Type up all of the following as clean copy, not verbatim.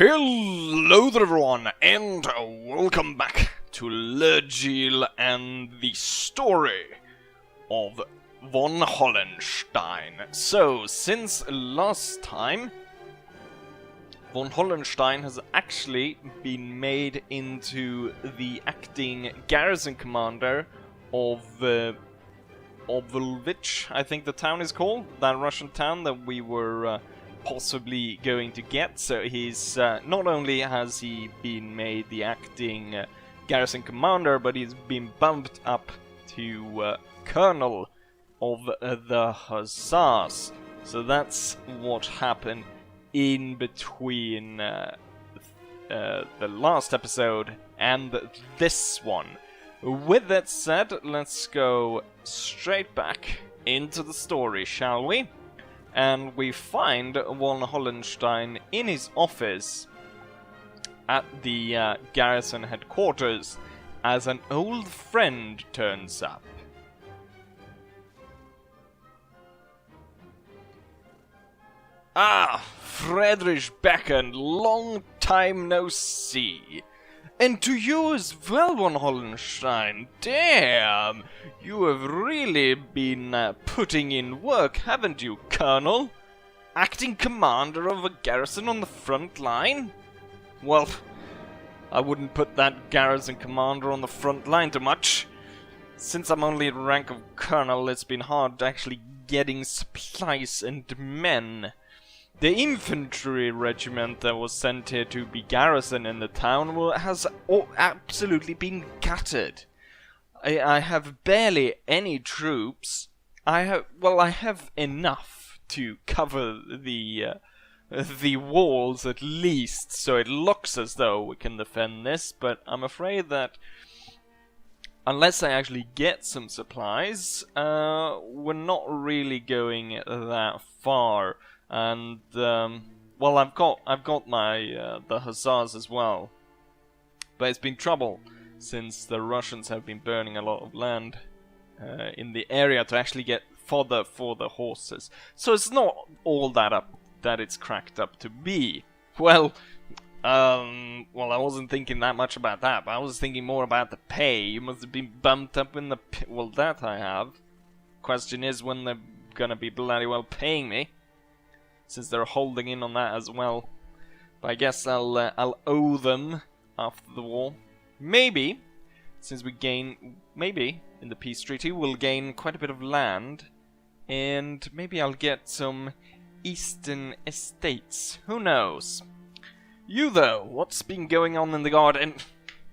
Hello there everyone, and welcome back to Legil and the story of von Hollenstein. So, since last time, von Hollenstein has actually been made into the acting garrison commander of Obelvich, I think the town is called, that Russian town that we were possibly going to get. So he's not only has he been made the acting garrison commander, but he's been bumped up to colonel of the Hussars. So that's what happened in between the last episode and this one. With that said, let's go straight back into the story, shall we? And we find von Hollenstein in his office at the garrison headquarters as an old friend turns up. Ah, Friedrich Beckern, long time no see. And to you as well, von Hollenstein. Damn! You have really been putting in work, haven't you, Colonel? Acting commander of a garrison on the front line? Well, I wouldn't put that garrison commander on the front line too much. Since I'm only at rank of colonel, it's been hard actually getting supplies and men. The infantry regiment that was sent here to be garrisoned in the town has absolutely been gutted. I have barely any troops. I have enough to cover the walls at least, so it looks as though we can defend this. But I'm afraid that unless I actually get some supplies, we're not really going that far. And well, I've got my the Hussars as well, but it's been trouble since the Russians have been burning a lot of land in the area to actually get fodder for the horses. So it's not all that it's cracked up to be. Well, I wasn't thinking that much about that, but I was thinking more about the pay. You must have been bumped up in the well, that I have. Question is when they're gonna be bloody well paying me, since they're holding in on that as well. But I guess I'll owe them after the war. Maybe, since we gain, maybe in the peace treaty we'll gain quite a bit of land, and maybe I'll get some eastern estates. Who knows? You though, what's been going on in the garden?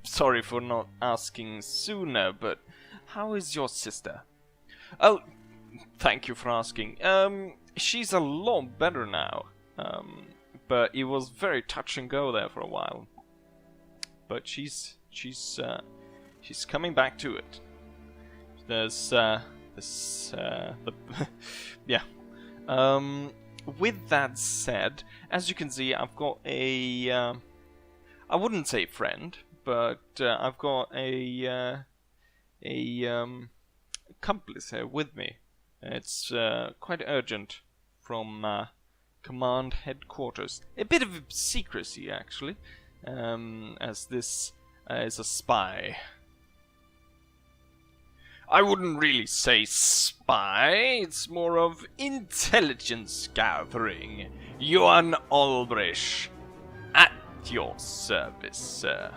Sorry for not asking sooner, but how is your sister? Oh, thank you for asking. She's a lot better now, but it was very touch and go there for a while. But she's coming back to it. There's yeah. With that said, as you can see, I've got a I wouldn't say friend, but I've got a accomplice here with me. It's quite urgent from command headquarters. A bit of secrecy, actually, as this is a spy. I wouldn't really say spy, it's more of intelligence gathering. Johann Albrecht, at your service, sir.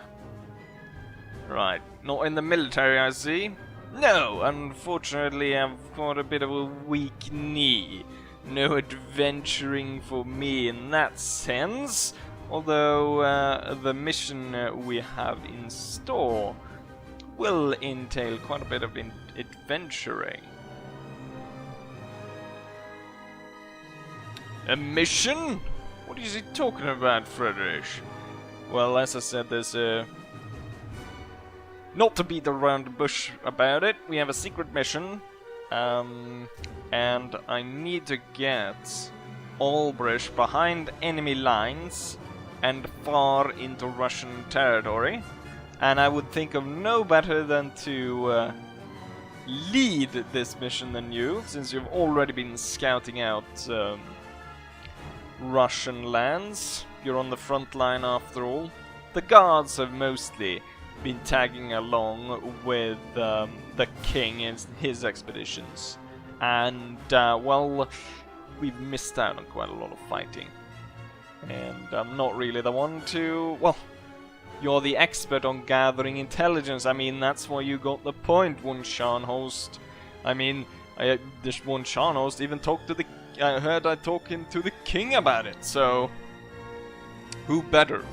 Right, not in the military, I see. No, unfortunately I've got a bit of a weak knee. No adventuring for me in that sense, although the mission we have in store will entail quite a bit of adventuring. A mission? What is he talking about, Friedrich? Well, as I said, there's a... Not to beat around the bush about it, we have a secret mission. And I need to get Albrecht behind enemy lines and far into Russian territory. And I would think of no better than to lead this mission than you, since you've already been scouting out Russian lands. You're on the front line after all. The guards have mostly been tagging along with the king and his expeditions. And, well, we've missed out on quite a lot of fighting. And I'm not really the one to... Well, you're the expert on gathering intelligence. I mean, that's why you got the point, one Scharnhorst. I mean, this one Scharnhorst even talked to the... I heard I talking to the king about it, so... Who better?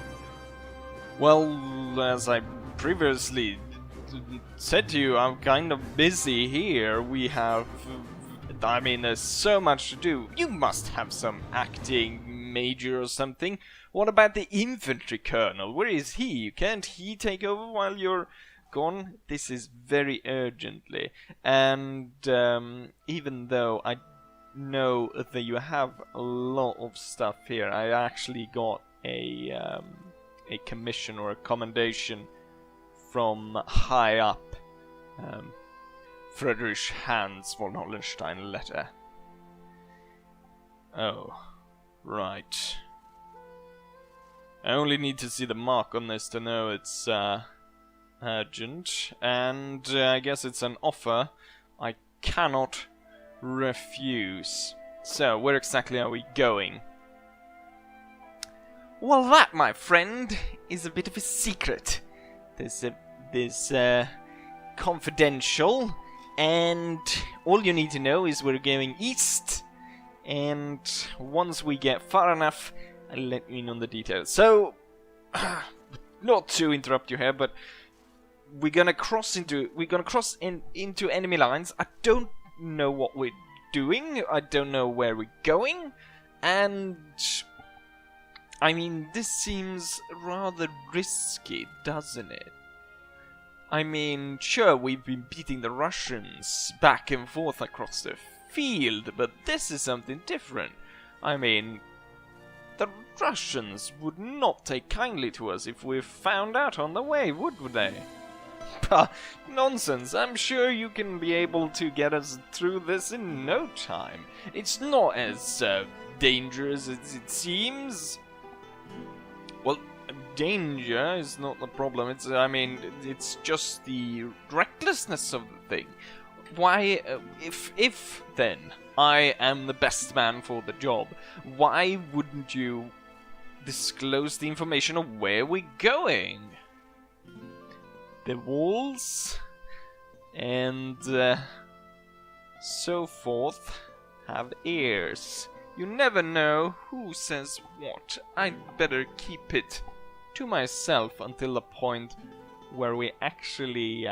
Well, as I previously said to you, I'm kind of busy here. We have... I mean, there's so much to do. You must have some acting major or something. What about the infantry colonel? Where is he? Can't he take over while you're gone? This is very urgently. And even though I know that you have a lot of stuff here, I actually got a commission or a commendation from high up. Friedrich Hans von Hollenstein letter. Oh, right. I only need to see the mark on this to know it's urgent, and I guess it's an offer I cannot refuse. So, where exactly are we going? Well, that, my friend, is a bit of a secret. There's confidential, and all you need to know is we're going east, and once we get far enough, I'll let you in on the details. So, not to interrupt you here, but we're gonna cross into enemy lines. I don't know what we're doing. I don't know where we're going, and I mean, this seems rather risky, doesn't it? I mean, sure, we've been beating the Russians back and forth across the field, but this is something different. I mean, the Russians would not take kindly to us if we found out on the way, would they? Pah, nonsense. I'm sure you can be able to get us through this in no time. It's not as dangerous as it seems. Well, danger is not the problem. It's just the recklessness of the thing. Why, if then I am the best man for the job, why wouldn't you disclose the information of where we're going? The walls and so forth have ears. You never know who says what. I'd better keep it to myself until the point where we actually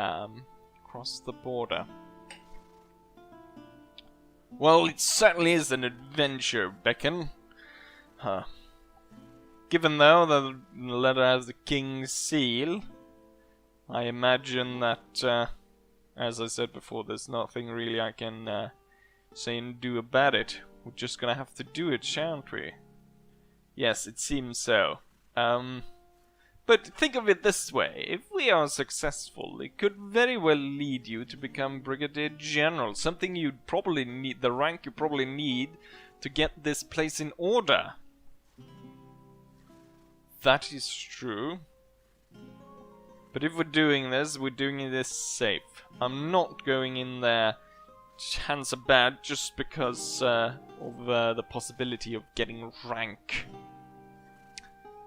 cross the border. Well, it certainly is an adventure, Becken. Given though the letter has the king's seal, I imagine that, as I said before, there's nothing really I can say and do about it. We're just gonna have to do it, shan't we? Yes, it seems so. But think of it this way. If we are successful, it could very well lead you to become Brigadier General. Something you'd probably need, the rank you probably need to get this place in order. That is true. But if we're doing this safe. I'm not going in there hands are bad just because of the possibility of getting rank.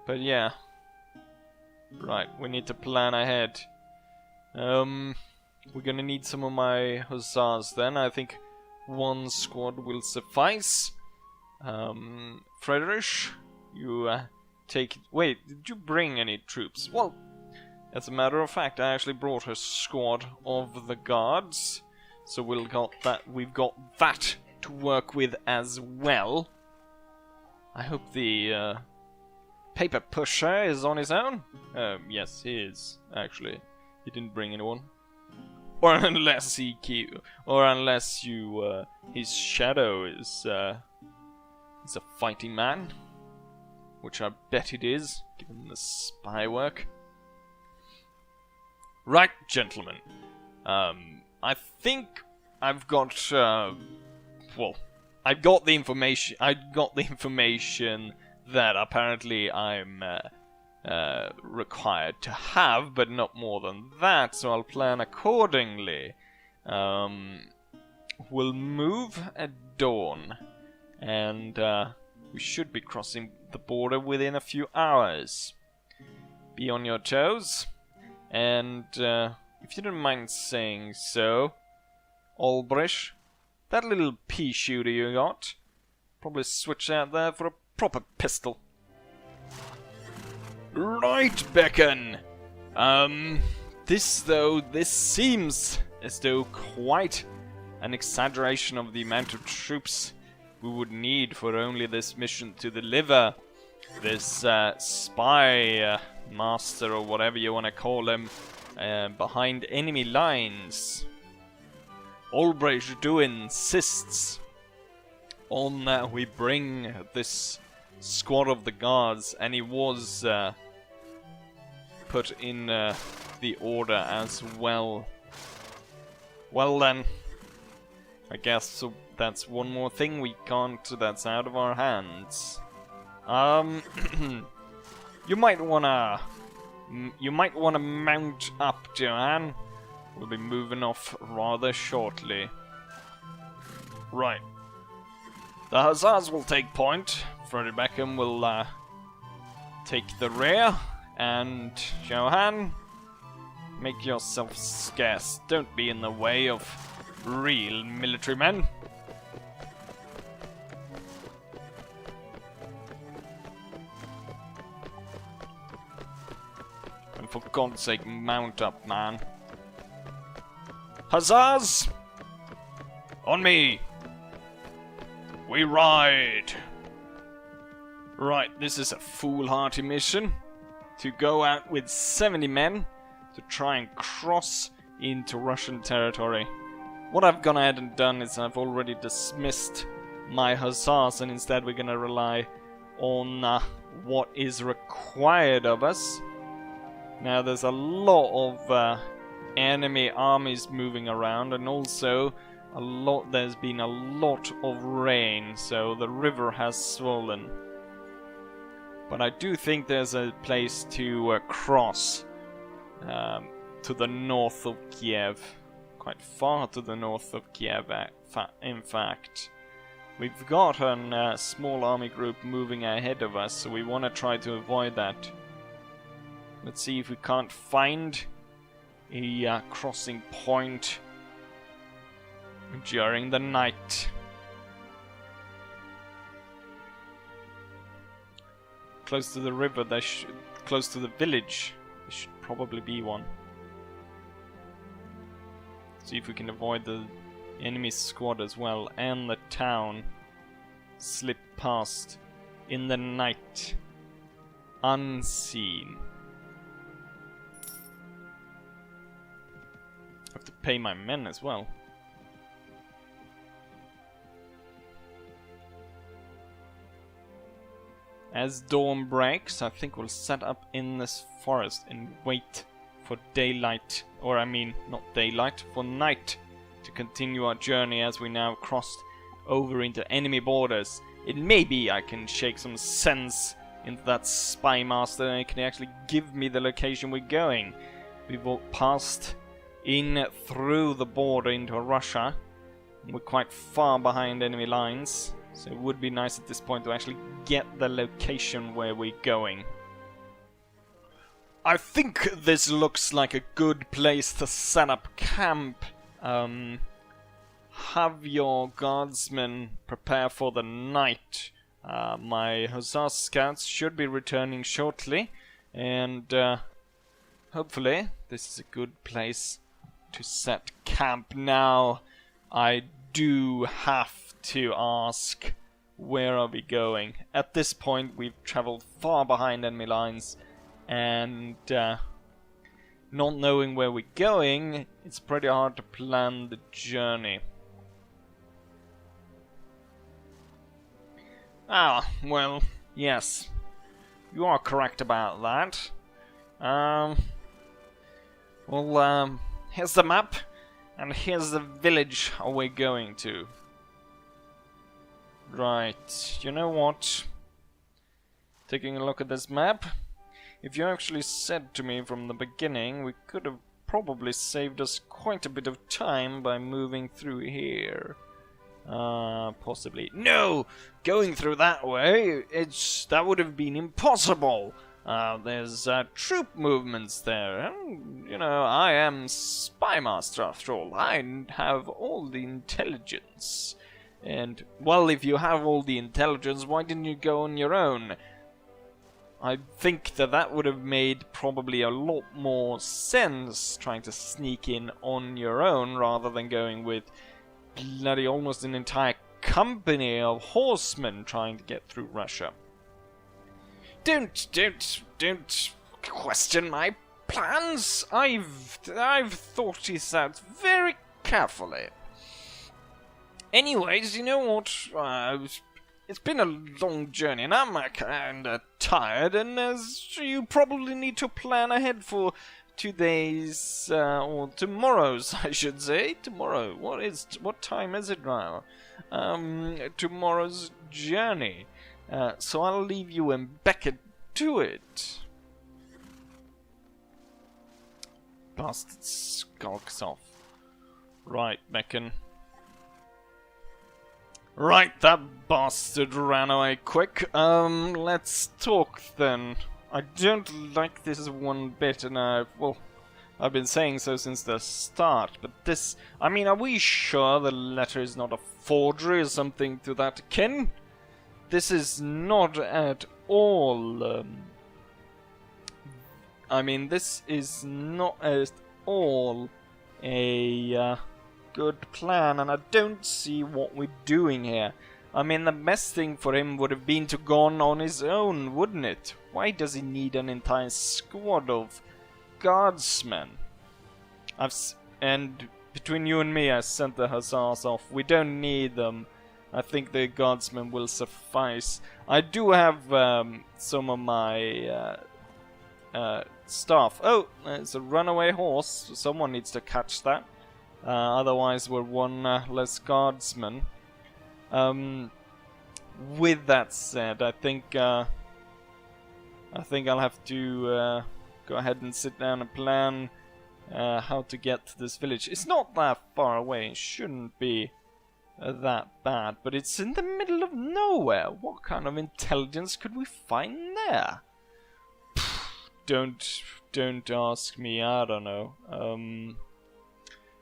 But yeah. Right, we need to plan ahead. We're gonna need some of my hussars then. I think one squad will suffice. Friedrich, you take... Wait, did you bring any troops? Well, as a matter of fact, I actually brought a squad of the guards. So we've got that to work with as well. I hope the paper pusher is on his own. Yes, he is, actually. He didn't bring anyone. Or unless his shadow is a fighting man. Which I bet it is, given the spy work. Right, gentlemen. I think I've got, well, I got the information that apparently I'm required to have, but not more than that, so I'll plan accordingly. We'll move at dawn, and we should be crossing the border within a few hours. Be on your toes, and if you don't mind saying so, Albrecht, that little pea shooter you got, probably switch out there for a proper pistol. Right, Beacon. This seems as though quite an exaggeration of the amount of troops we would need for only this mission to deliver this spy master, or whatever you want to call him, behind enemy lines. Albrecht insists on that we bring this squad of the guards, and he was put in the order as well. Well then, I guess so that's one more thing we can't, that's out of our hands. You might wanna mount up, Joanne. We'll be moving off rather shortly. Right. The Hussars will take point. Freddie Beckham will take the rear. And Johan, make yourself scarce. Don't be in the way of real military men. And for God's sake, mount up, man. Hussars! On me! We ride! Right, this is a foolhardy mission. To go out with 70 men to try and cross into Russian territory. What I've gone ahead and done is I've already dismissed my Hussars, and instead we're gonna rely on what is required of us. Now there's a lot of enemy armies moving around, and also there's been a lot of rain, so the river has swollen. But I do think there's a place to cross to the north of Kiev. Quite far to the north of Kiev, in fact. We've got a small army group moving ahead of us, so we want to try to avoid that. Let's see if we can't find a crossing point during the night. Close to the river, close to the village, there should probably be one. See if we can avoid the enemy squad as well, and the town. Slip past in the night, unseen. I have to pay my men as well. As dawn breaks, I think we'll set up in this forest and wait for daylight, or I mean, not daylight, for night, to continue our journey as we now crossed over into enemy borders. It may be I can shake some sense into that spy master and he can actually give me the location we're going. We've walked past in through the border into Russia. We're quite far behind enemy lines. So it would be nice at this point to actually get the location where we're going. I think this looks like a good place to set up camp. Have your guardsmen prepare for the night. My Hussar scouts should be returning shortly. And hopefully this is a good place to set camp. Now, I do have to ask, where are we going? At this point we've traveled far behind enemy lines, and not knowing where we're going, it's pretty hard to plan the journey. Well, yes, you are correct about that. Here's the map, and here's the village we're going to. Right, you know what? taking a look at this map. If you actually said to me from the beginning, we could have probably saved us quite a bit of time by moving through here. Possibly. No! Going through that way, that would have been impossible! There's troop movements there, and, you know, I am Spy Master after all. I have all the intelligence. And, well, if you have all the intelligence, why didn't you go on your own? I think that would have made probably a lot more sense trying to sneak in on your own rather than going with bloody almost an entire company of horsemen trying to get through Russia. Don't question my plans. I've thought this out very carefully. Anyways, you know what? It's been a long journey and I'm kinda tired, and as you probably need to plan ahead for today's, or tomorrow's, I should say. Tomorrow. What time is it now? Tomorrow's journey. So I'll leave you and Beckett to it. Bastard skulks off. Right, Beckon. Right, that bastard ran away quick. Let's talk then. I don't like this one bit, and I've been saying so since the start, but this... I mean, are we sure the letter is not a forgery or something to that akin? This is not at all... I mean, this is not at all a good plan, and I don't see what we're doing here. I mean, the best thing for him would have been to gone on his own, wouldn't it? Why does he need an entire squad of guardsmen? And between you and me, I sent the hussars off. We don't need them. I think the guardsmen will suffice. I do have some of my staff. Oh, it's a runaway horse. Someone needs to catch that. Otherwise, we're one less guardsman. With that said, I think I'll have to go ahead and sit down and plan how to get to this village. It's not that far away. It shouldn't be that bad, but it's in the middle of nowhere. What kind of intelligence could we find there? Don't ask me. I don't know.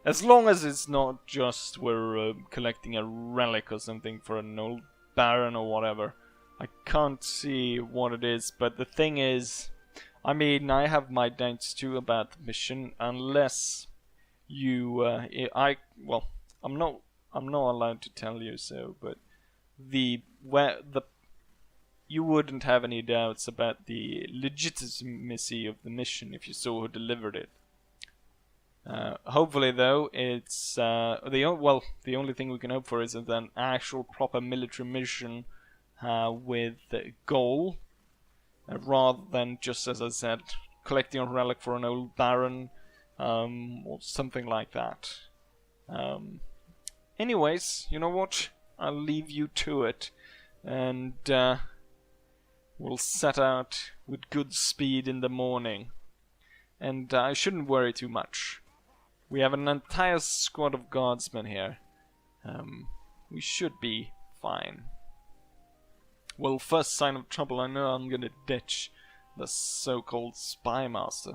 As long as it's not just we're collecting a relic or something for an old baron or whatever. I can't see what it is, but the thing is, I mean, I have my doubts too about the mission, unless you, I'm not allowed to tell you so, but you wouldn't have any doubts about the legitimacy of the mission if you saw who delivered it. Hopefully, though, it's the only thing we can hope for is an actual proper military mission with a goal, rather than just, as I said, collecting a relic for an old baron or something like that. Anyways, you know what? I'll leave you to it, and we'll set out with good speed in the morning. And I shouldn't worry too much. We have an entire squad of guardsmen here. We should be fine. Well, first sign of trouble, I know I'm gonna ditch the so-called Spy Master.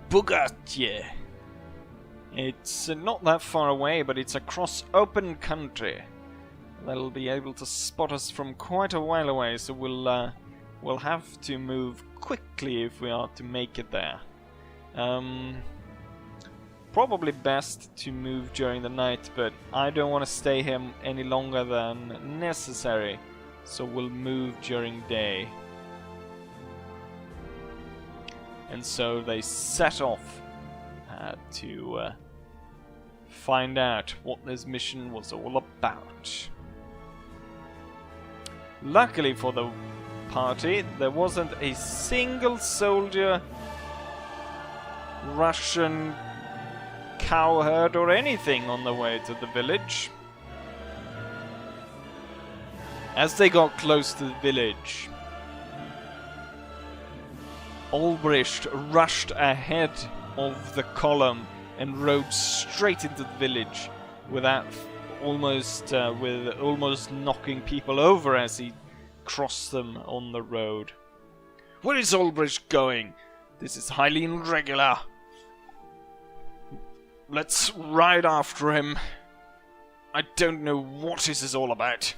Bugatje. It's not that far away, but it's across open country. They'll be able to spot us from quite a while away, so we'll have to move quickly if we are to make it there. Probably best to move during the night, but I don't want to stay here any longer than necessary, so we'll move during day. And so they set off to find out what this mission was all about. Luckily for the party, there wasn't a single soldier, Russian cow herd or anything on the way to the village. As they got close to the village, Albrecht rushed ahead of the column and rode straight into the village without with almost knocking people over as he crossed them on the road. Where is Albrecht going? This is highly irregular. Let's ride after him. I don't know what this is all about.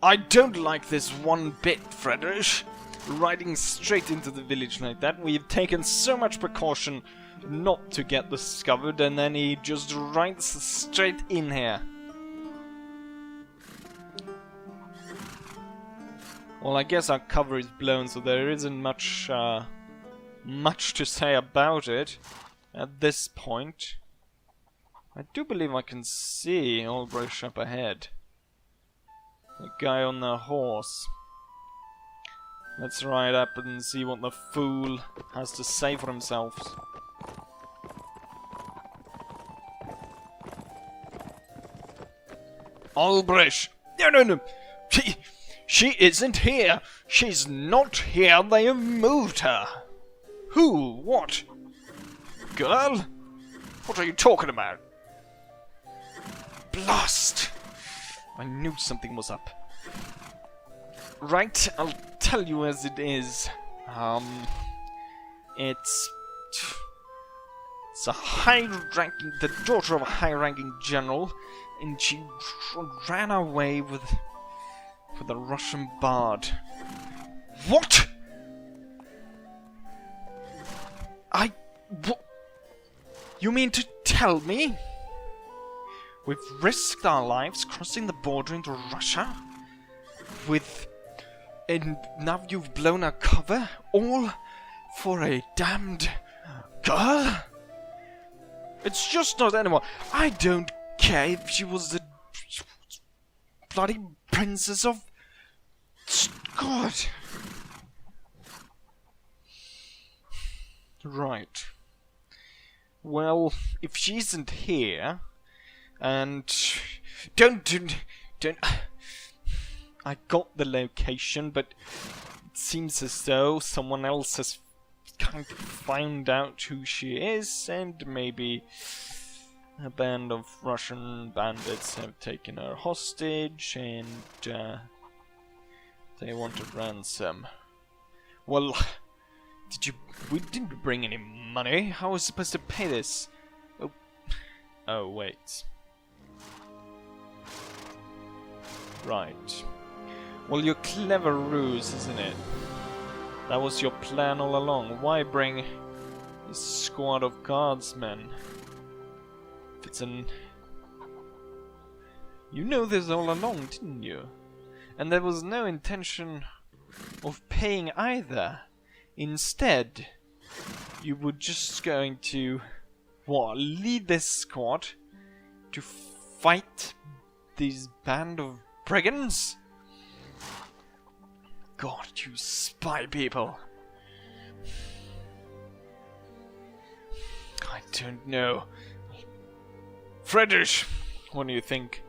I don't like this one bit, Friedrich. Riding straight into the village like that. We've taken so much precaution not to get discovered, and then he just rides straight in here. Well, I guess our cover is blown, so there isn't much to say about it at this point. I do believe I can see Albrecht up ahead. The guy on the horse. Let's ride up and see what the fool has to say for himself. Albrecht! No! She isn't here! She's not here! They have moved her! Who? What? Girl? What are you talking about? Blast! I knew something was up. Right, I'll tell you as it is. It's a high-ranking, the daughter of a high-ranking general, and she ran away with a Russian bard. What? You mean to tell me? We've risked our lives crossing the border into Russia? And now you've blown our cover? All for a damned girl? It's just not anyone. I don't care if she was the bloody princess of... God. Right. Well, if she isn't here, and don't. I got the location, but it seems as though someone else has kind of found out who she is, and maybe a band of Russian bandits have taken her hostage, and they want a ransom. Well, we didn't bring any money. How was I supposed to pay this? Oh, wait. Right. Well, your clever ruse, isn't it? That was your plan all along. Why bring this squad of guardsmen? If it's an... You know this all along, didn't you? And there was no intention of paying either. Instead, you were just going to... What? Lead this squad to fight these band of brigands? God, you spy people. I don't know. Friedrich, what do you think?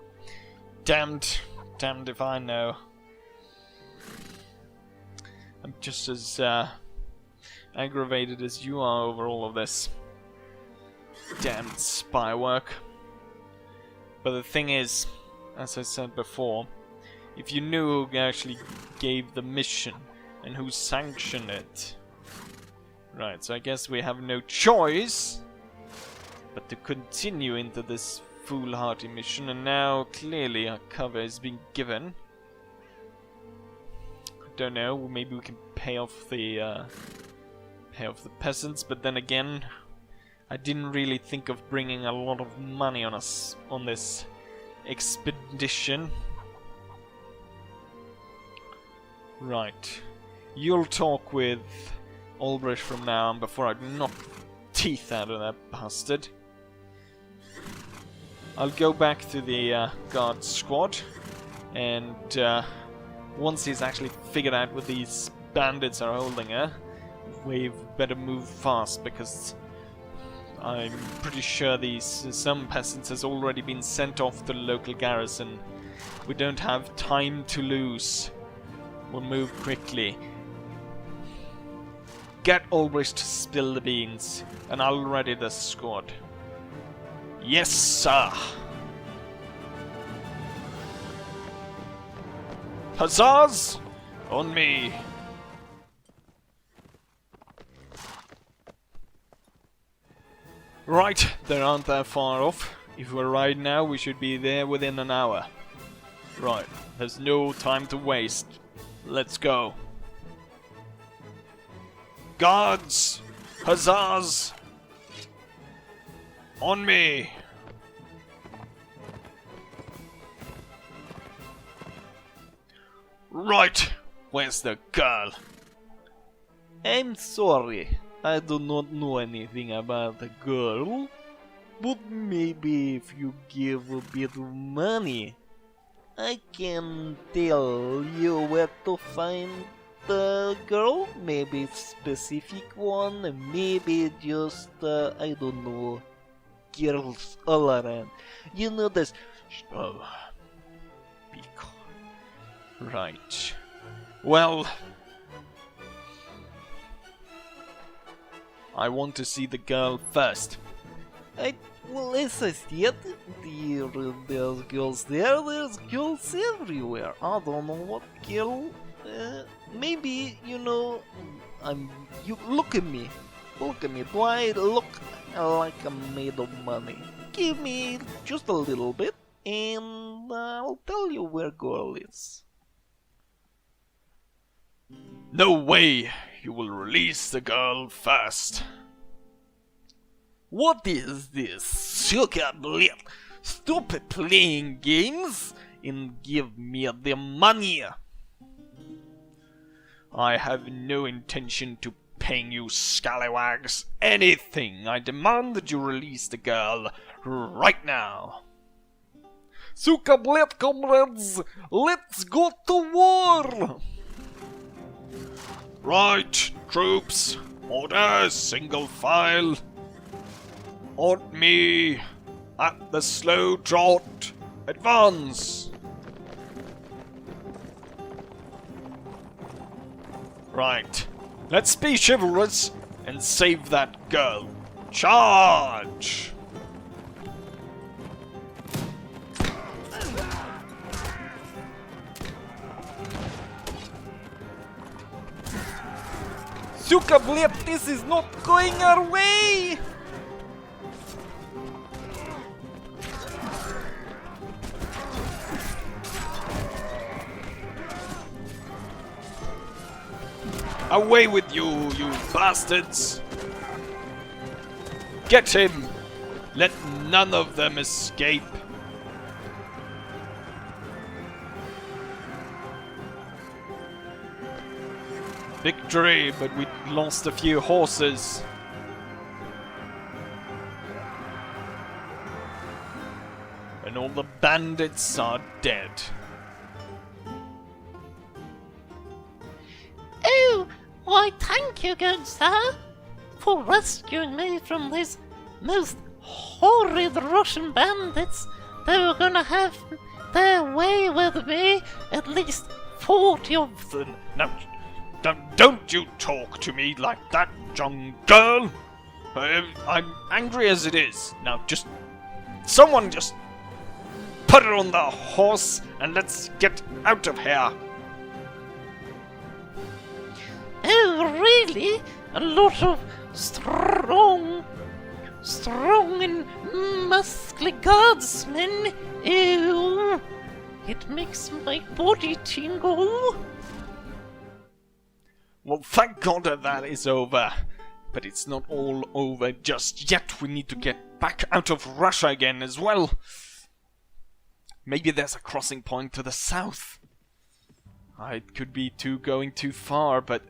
Damned if I know. I'm just as aggravated as you are over all of this. Damned spy work. But the thing is, as I said before, if you knew who actually gave the mission and who sanctioned it. Right, so I guess we have no choice but to continue into this foolhardy mission, and now clearly our cover is being given. I don't know, maybe we can pay off the peasants, but then again, I didn't really think of bringing a lot of money on us on this expedition. Right. You'll talk with Albrecht from now on before I knock teeth out of that bastard. I'll go back to the guard squad, and once he's actually figured out what these bandits are holding her, we've better move fast, because I'm pretty sure some peasants has already been sent off to the local garrison. We don't have time to lose. We'll move quickly. Get Ulrich to spill the beans, and I'll ready the squad. Yes, sir! Huzzahs! On me! Right, they aren't that far off. If we're right now, we should be there within an hour. Right, there's no time to waste. Let's go. Guards! Huzzahs! On me! Right, where's the girl? I'm sorry, I do not know anything about the girl, but maybe if you give a bit of money, I can tell you where to find the girl, maybe specific one, maybe just, I don't know, girls all around. You know this. Oh, be quiet. Right. Well, I want to see the girl first. Well, as I said, there's girls there, there's girls everywhere. I don't know what girl. Maybe, you know, you look at me. Look at me. Do I look like I'm made of money? Give me just a little bit, and I'll tell you where girl is. No way! You will release the girl first. What is this, sucker blit? Stop playing games and give me the money. I have no intention to paying you scallywags anything. I demand that you release the girl right now. Sucker blit, comrades, let's go to war. Right, troops, order, single file. On me, at the slow trot, advance. Right, let's be chivalrous and save that girl. Charge! Sucker blit, this is not going our way. Away with you, you bastards! Get him! Let none of them escape! Victory, but we lost a few horses. And all the bandits are dead. Oh, why thank you, good sir, for rescuing me from these most horrid Russian bandits. They were gonna have their way with me, at least 40 of them. Now, don't you talk to me like that, young girl! I'm angry as it is. Now someone just put her on the horse and let's get out of here. Oh, really? A lot of strong and muscly guardsmen? Oh, it makes my body tingle. Well, thank God that is over. But it's not all over just yet. We need to get back out of Russia again as well. Maybe there's a crossing point to the south. It could be going too far, but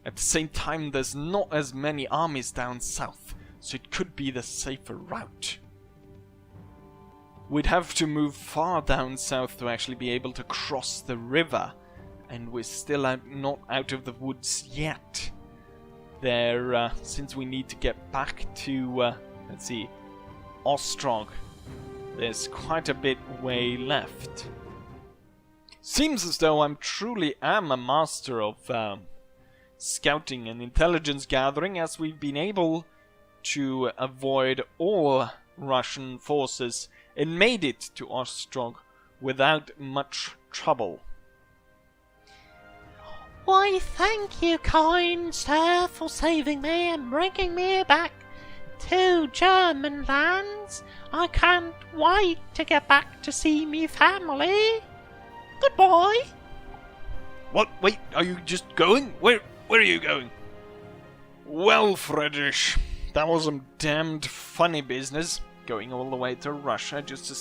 at the same time there's not as many armies down south, so it could be the safer route. We'd have to move far down south to actually be able to cross the river, and we're still not out of the woods yet. Since we need to get back to Let's see. Ostrog. There's quite a bit way left. Seems as though I truly am a master of scouting and intelligence gathering, as we've been able to avoid all Russian forces and made it to Ostrog without much trouble. Why, thank you, kind sir, for saving me and bringing me back to German lands. I can't wait to get back to see me family. Goodbye. What? Wait, are you just going? Where are you going? Well, Friedrich, that was some damned funny business. Going all the way to Russia just to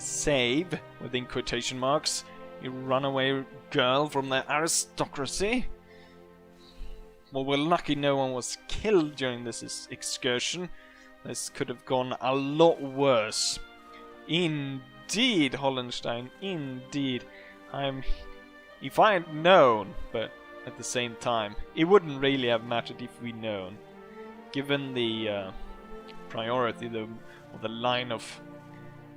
save, within quotation marks, a runaway girl from the aristocracy. Well, we're lucky no one was killed during this excursion. This could have gone a lot worse. Indeed, Hollenstein, indeed. If I had known, but at the same time, it wouldn't really have mattered if we'd known. Given the priority, or the line of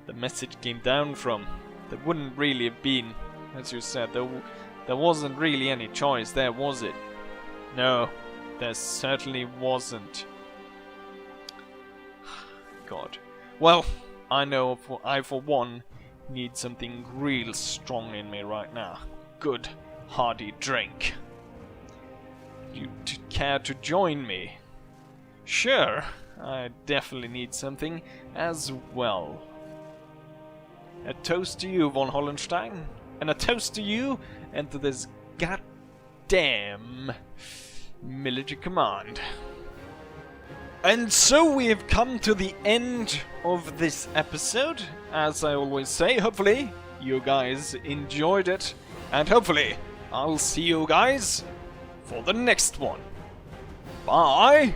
the message came down from, there wouldn't really have been, as you said, there wasn't really any choice there, was it? No, there certainly wasn't. God. Well, I know I for one need something real strong in me right now. Good, hearty drink. You care to join me? Sure, I definitely need something as well. A toast to you, von Hollenstein, and a toast to you and to this goddamn military command. And so we have come to the end of this episode. As I always say, hopefully you guys enjoyed it, and hopefully I'll see you guys for the next one. Bye!